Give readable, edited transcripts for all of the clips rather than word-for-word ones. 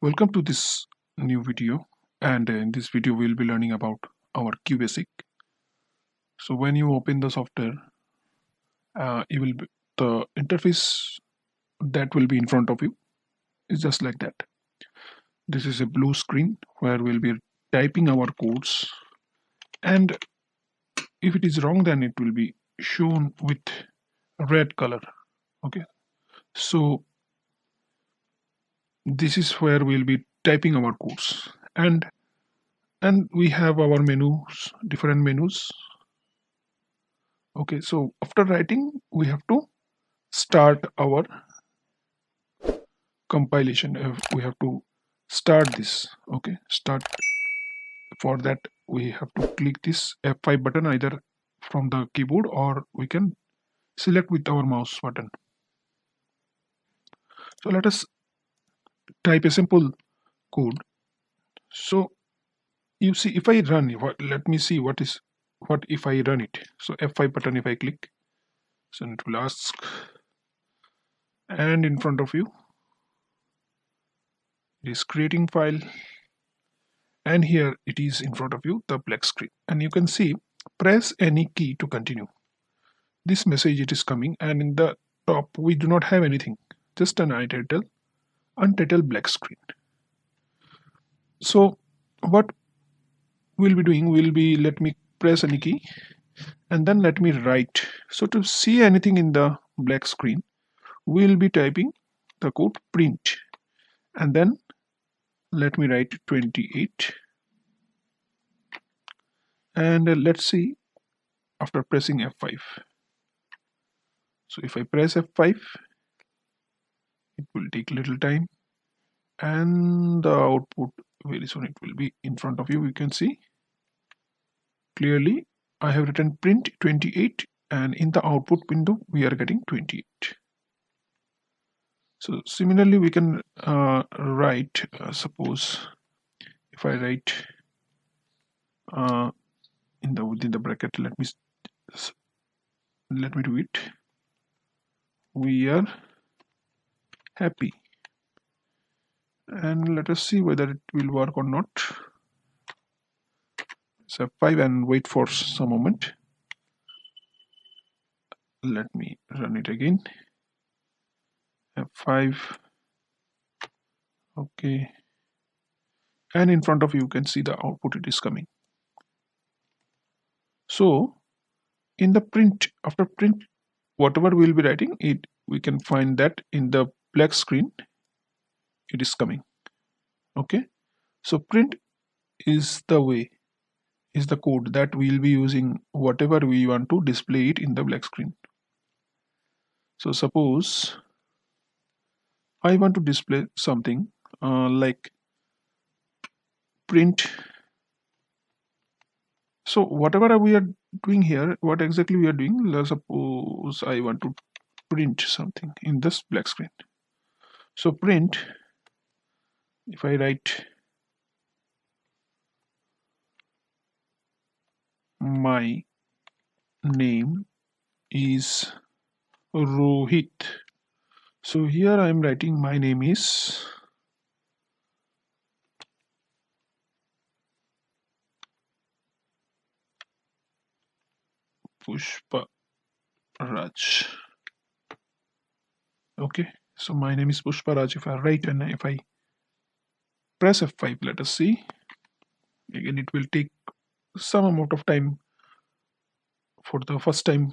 Welcome to this new video, and in this video we'll be learning about our QBASIC. So when you open the software, the interface that will be in front of you is just like that. This is a blue screen where we'll be typing our codes, and if it is wrong, then it will be shown with red color. Okay, so this is where we'll be typing our codes, and we have our menus, different menus. Okay, so after writing, we have to start our compilation. We have to start this. Okay, start. For that, we have to click this F5 button either from the keyboard, or we can select with our mouse button. So let us type a simple code. So you see, if I run, let me see what if I run it. So F5 button, if I click, so it will ask, and in front of you it is creating file, and here it is in front of you, the black screen, and you can see press any key to continue. This message it is coming, and in the top we do not have anything, just an untitled black screen. So what we'll be doing will be, let me press any key and then let me write. So to see anything in the black screen, we'll be typing the code print, and then let me write 28, and let's see after pressing F5. So if I press F5, it will take little time, and the output very soon it will be in front of you. You can see clearly I have written print 28, and in the output window we are getting 28. So similarly we can write, suppose if I write within the bracket, let me do it, we are happy, and let us see whether it will work or not. So F5 and wait for some moment. Let me run it again. F5. Okay, and in front of you can see the output, it is coming. So in the print, after print, whatever we'll be writing it, we can find that in the black screen it is coming. Okay, so print is the code that we'll be using whatever we want to display it in the black screen. So suppose I want to display something like print. So whatever we are doing here, what exactly we are doing, let's suppose I want to print something in this black screen. So print, if I write my name is Rohit. So here I am writing my name is Pushpa Raj. Okay, so my name is Pushpa Raj. If I write and if I press F5, let us see. Again, it will take some amount of time for the first time.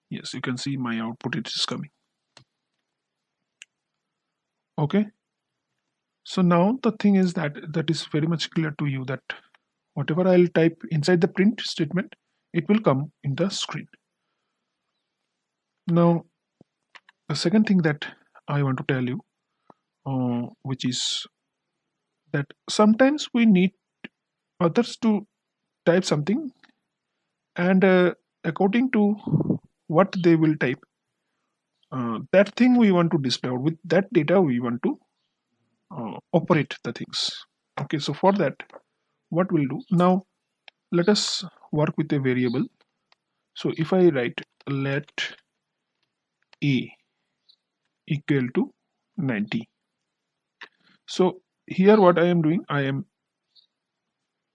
Yes, you can see my output, it is coming. Okay, so now the thing is that is very much clear to you, that whatever I'll type inside the print statement, it will come in the screen. Now the second thing that I want to tell you, which is that sometimes we need others to type something, and according to what they will type, that thing we want to display, or with that data we want to operate the things. Okay, so for that, what we'll do now, let us work with a variable. So if I write let a equal to 90, So here what I am doing, I am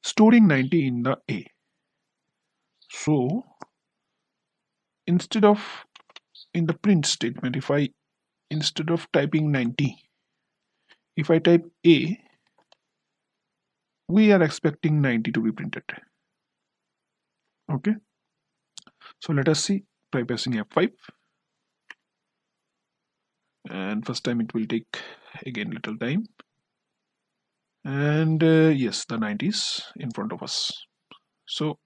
storing 90 in the A. So instead of in the print statement, if I instead of typing 90, if I type A, we are expecting 90 to be printed. Okay, so let us see by pressing F5, and first time it will take again little time, and yes, the 90 is in front of us. So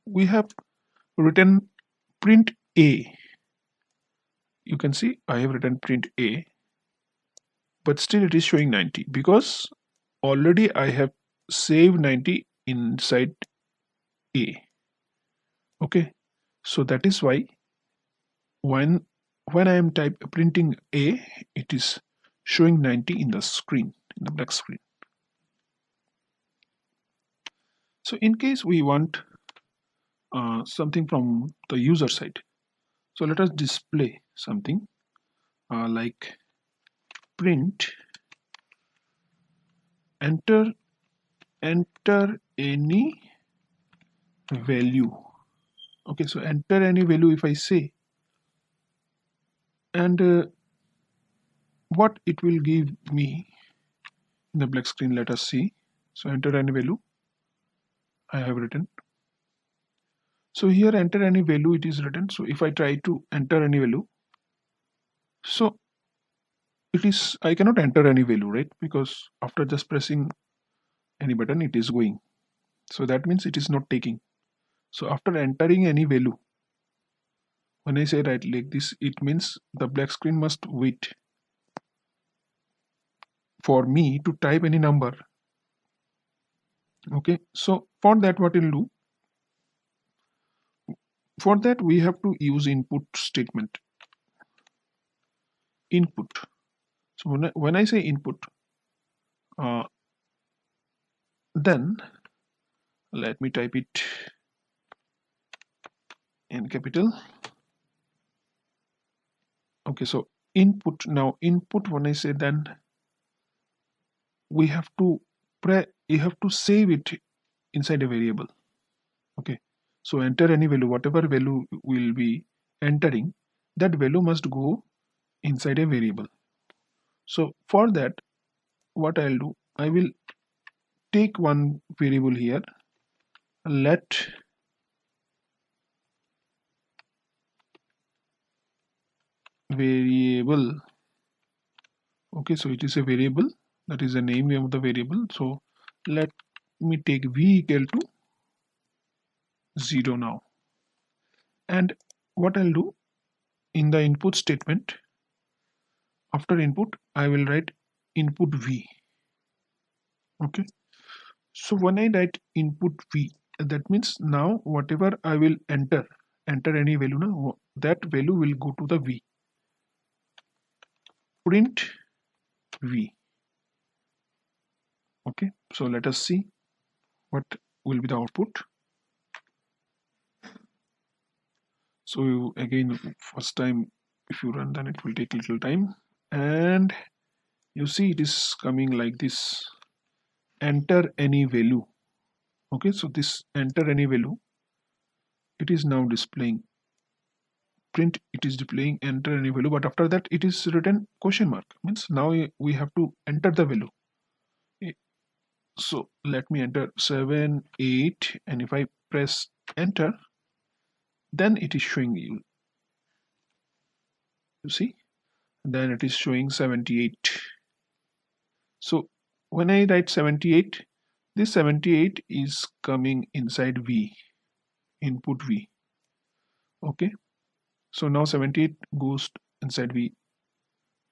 we have written print A. You can see I have written print A, but still it is showing 90 because already I have saved 90 inside A. Okay, so that is why when I am printing A, it is showing 90 in the screen, in the black screen. So in case we want something from the user side, so let us display something like print enter any value. Okay, so enter any value if I say, and what it will give me in the black screen, let us see. So enter any value I have written. So here enter any value it is written. So if I try to enter any value, so it is, I cannot enter any value, right? Because after just pressing any button it is going. So that means it is not taking. So after entering any value, when I say right like this, it means the black screen must wait for me to type any number. Okay, so for that what we'll do, for that we have to use input statement. Input. So when I say input, then let me type it in capital. Okay, so input. Now input, when I say, then we have to you have to save it inside a variable. Okay, so enter any value, whatever value will be entering, that value must go inside a variable. So for that what I'll do, I will take one variable here, let variable. Okay, so it is a variable, that is the name of the variable. So let me take v equal to 0 now, and what I'll do in the input statement, after input I will write input v. Okay, so when I write input v, that means now whatever I will enter any value, now that value will go to the v. Print v. Okay, so let us see what will be the output. So again, first time if you run, then it will take little time, and you see it is coming like this, enter any value. Okay, so this enter any value, it is now displaying print, it is displaying enter any value, but after that it is written question mark, means now we have to enter the value. So let me enter 7 8, and if I press enter, then it is showing you see, then it is showing 78. So when I write 78, this 78 is coming inside v, input v. Okay, so now 78 goes inside v.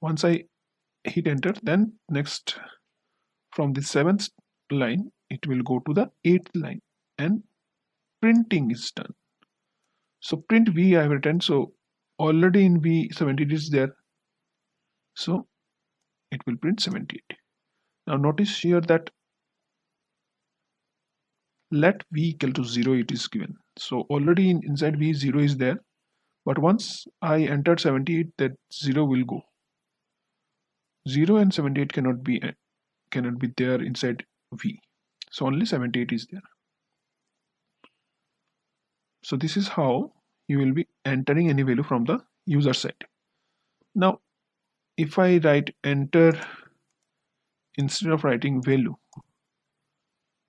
Once I hit enter, then next from the 7th line it will go to the 8th line, and printing is done. So print v I have written, so already in v 78 is there, so it will print 78. Now notice here that let v equal to 0 it is given, so already inside v 0 is there, but once I entered 78, that 0 will go. 0 and 78 cannot be cannot be there inside V. So only 78 is there. So this is how you will be entering any value from the user side. Now, if I write enter instead of writing value,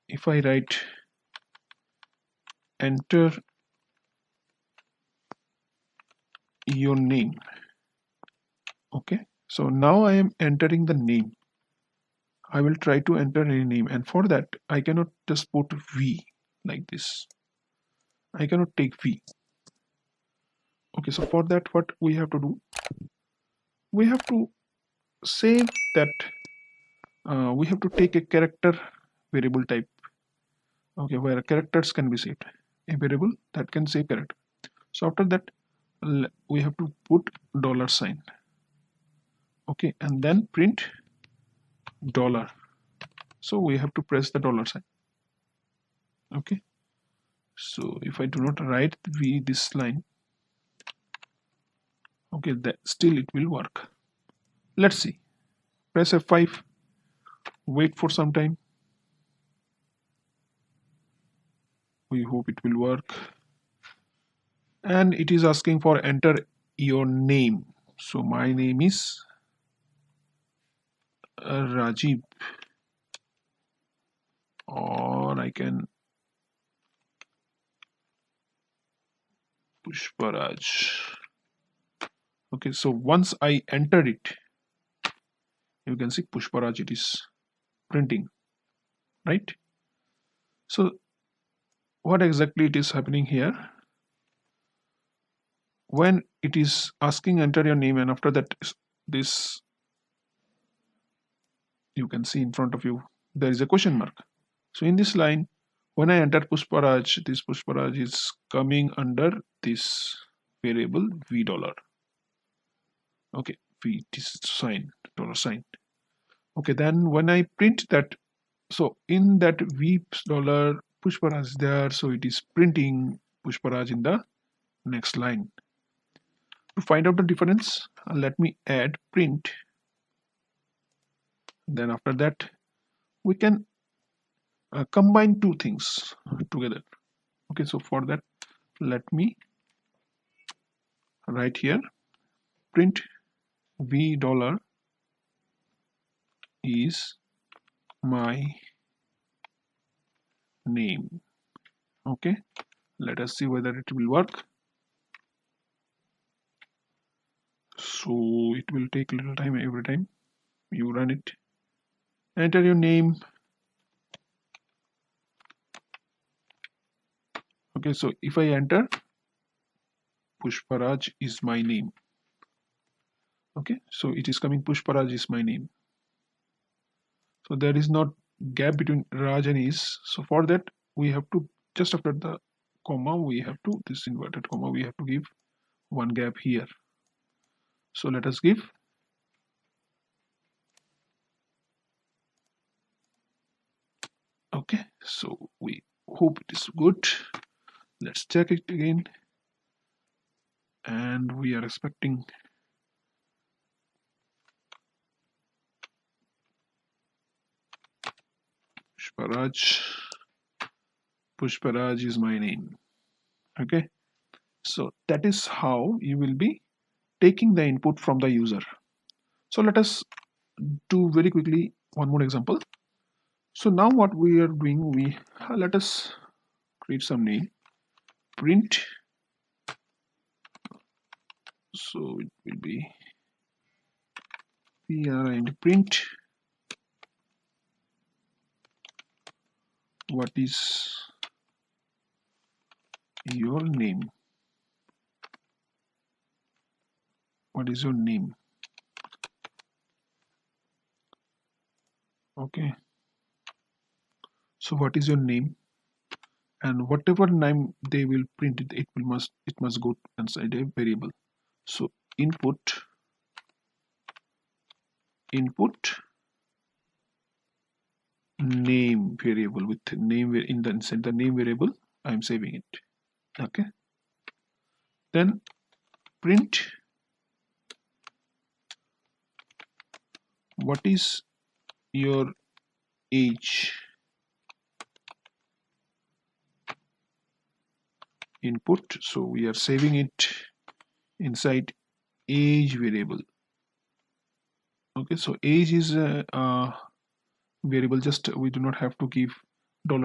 if I write enter your name, okay, so now I am entering the name. I will try to enter any name, and for that I cannot just put V like this. I cannot take V. Okay, so for that what we have to do, we have to save that, we have to take a character variable type, okay, where characters can be saved, a variable that can save character. So after that we have to put dollar sign, okay, and then print dollar. So we have to press the dollar sign, okay. So if I do not write V this line, okay, that still it will work. Let's see. Press F5, wait for some time. We hope it will work. And it is asking for enter your name. So my name is Rajiv, or I can Pushparaj. Okay, so once I enter it, you can see Pushparaj, it is printing, right? So what exactly it is happening here? When it is asking enter your name, and after that this, you can see in front of you there is a question mark. So in this line, when I enter Pushparaj, this Pushparaj is coming under this variable V dollar. Okay, V is sign, dollar sign. Okay, then when I print that, so in that V dollar Pushparaj is there, so it is printing Pushparaj in the next line. To find out the difference, let me add print. Then after that, we can combine two things together. Okay, so for that, let me write here print V dollar is my name. Okay, let us see whether it will work. So it will take a little time every time you run it. Enter your name. Okay, so if I enter Pushparaj is my name. Okay, so it is coming Pushparaj is my name. So there is not gap between Raj and is. So for that we have to, just after the comma, we have to, this inverted comma, we have to give one gap here. So let us give okay. So we hope it is good. Let's check it again, and we are expecting Pushparaj. Pushparaj is my name. Okay, so that is how you will be taking the input from the user. So let us do very quickly one more example. So now what we are doing, we let us create some name, print. So it will be print what is your name. What is your name? Okay, so what is your name, and whatever name they will print it, it must go inside a variable. So input name variable, with name in the inside the name variable I am saving it. Okay, then print what is your age input. So we are saving it inside age variable. Okay, so age is a variable, just we do not have to give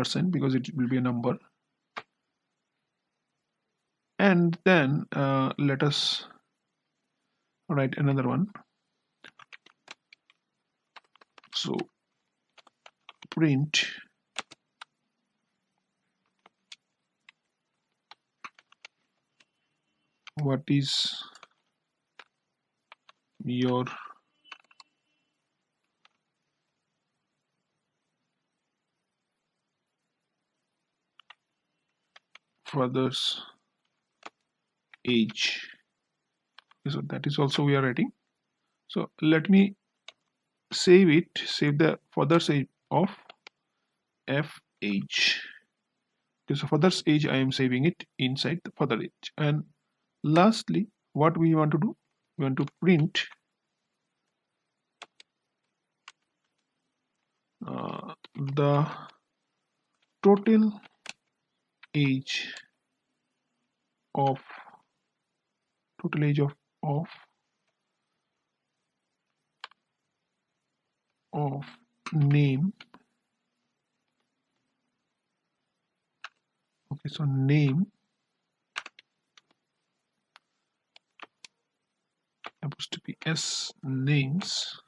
$sign because it will be a number. And then let us write another one. So print what is your father's age. So that is also we are writing. So let me save it, save the father's age of fh. Okay, so father's age I am saving it inside the father age. And lastly, what we want to do, we want to print the total age of of of name. Okay, so name supposed to be s names.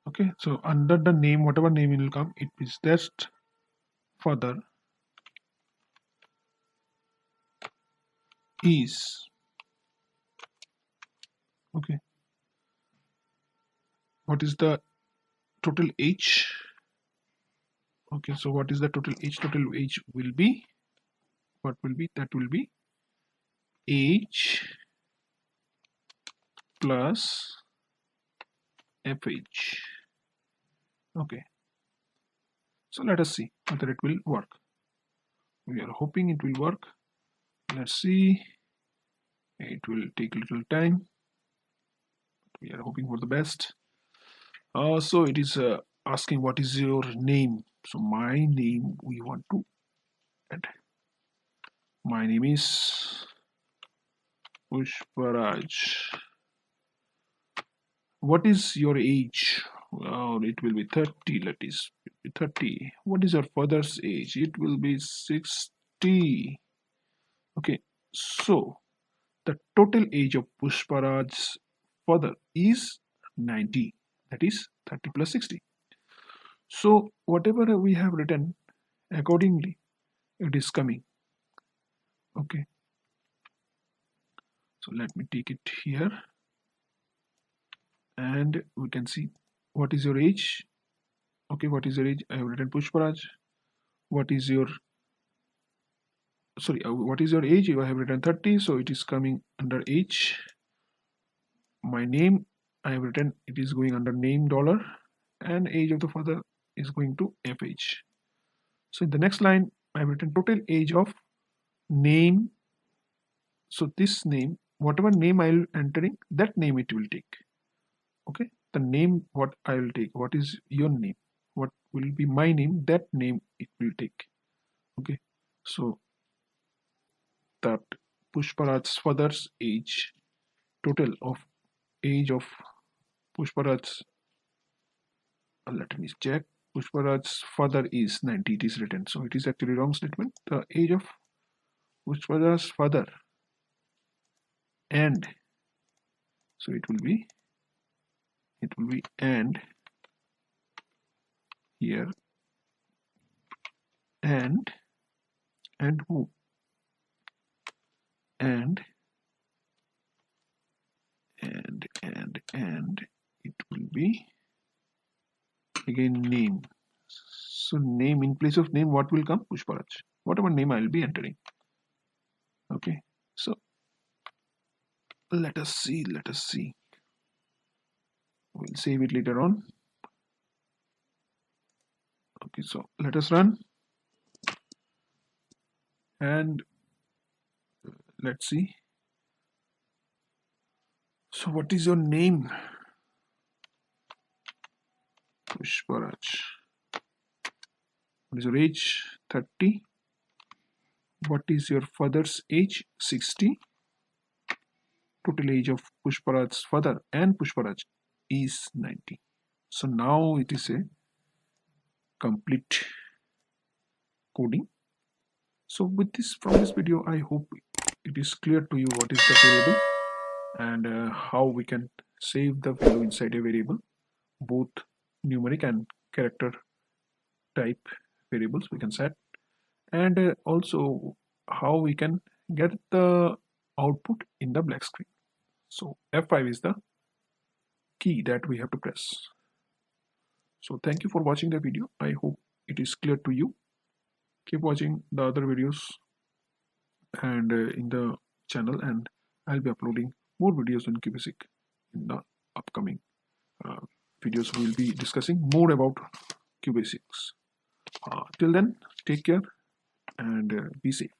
Okay, so under the name, whatever name will come, it is just father is. Okay, what is the total age? Okay, so what is the total age? Total age will be, what will be, that will be age plus fh. Okay, so let us see whether it will work. We are hoping it will work. Let's see. It will take a little time. We are hoping for the best. So it is asking what is your name. So my name we want to add. My name is Pushparaj. What is your age? Well, it will be 30. Let is 30. What is your father's age? It will be 60. Okay, so the total age of Pushparaj's father is 90. That is 30 plus 60. So whatever we have written, accordingly it is coming. Okay, so let me take it here and we can see what is your age. Okay, what is your age? I have written Pushparaj. What is your what is your age? I have written 30, so it is coming under age. My name, I have written, it is going under name dollar, and age of the father is going to fh. So in the next line, I have written total age of name. So this name, whatever name I will entering, that name it will take. Okay, the name what I will take. What is your name? What will be my name? That name it will take. Okay, so that Pushparaj's father's age, total of age of Pushparaj's. Let me check. Pushparaj's father is 90. It is written, so it is actually wrong statement. The age of Pushparaj's father, and so it will be and here and who and it will be again name. So name, in place of name, what will come? Pushparaj. Whatever name I will be entering. Okay, so let us see. We'll save it later on. Okay, so let us run and let's see. So what is your name? Pushparaj. What is your age? 30. What is your father's age? 60. Total age of Pushparaj's father and Pushparaj is 90. So now it is a complete coding. So with this, from this video, I hope it is clear to you what is the variable and how we can save the value inside a variable, both numeric and character type variables we can set, and also how we can get the output in the black screen. So F5 is the key that we have to press. So thank you for watching the video. I hope it is clear to you. Keep watching the other videos and in the channel, and I'll be uploading more videos on QBASIC in the upcoming uh, videos. We'll be discussing more about QBASICs. Till then, take care and be safe.